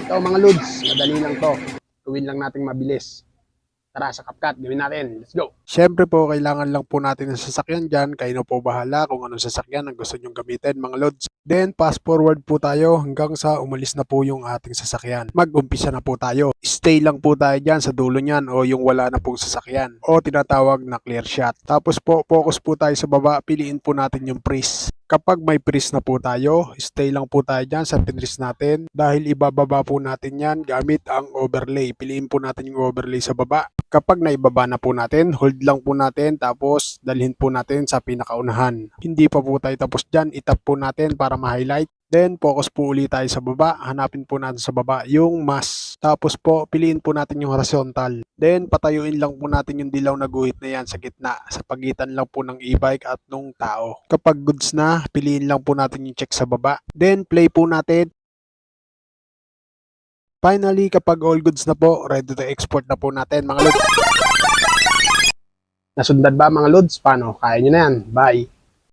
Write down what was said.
So mga lods, madali lang to. Gawin lang nating mabilis. Tara, sa CapCut, gawin natin. Let's go! Siyempre po, kailangan lang po natin ng sasakyan dyan. Kayo na po bahala kung anong sasakyan ang gusto nyong gamitin, mga lods. Then, fast forward po tayo hanggang sa umalis na po yung ating sasakyan. Mag-umpisa na po tayo. Stay lang po tayo dyan sa dulo nyan o yung wala na pong sasakyan o tinatawag na clear shot. Tapos po, focus po tayo sa baba. Piliin po natin yung freeze. Kapag may freeze na po tayo, stay lang po tayo dyan sa pinrease natin dahil ibababa po natin yan gamit ang overlay. Piliin po natin yung overlay sa baba. Kapag naibaba na po natin, hold lang po natin tapos dalhin po natin sa pinakaunahan. Hindi pa po tayo tapos dyan, itap po natin para ma-highlight. Then focus po ulit tayo sa baba, hanapin po natin sa baba yung mask. Tapos po piliin po natin yung horizontal. Then patayuin lang po natin yung dilaw na guhit na yan sa gitna, sa pagitan lang po ng e-bike at nung tao. Kapag goods na, piliin lang po natin yung check sa baba. Then play po natin. Finally, kapag all goods na po, ready to export na po natin mga lods. Nasundan ba mga lods? Paano? Kaya nyo na yan. Bye!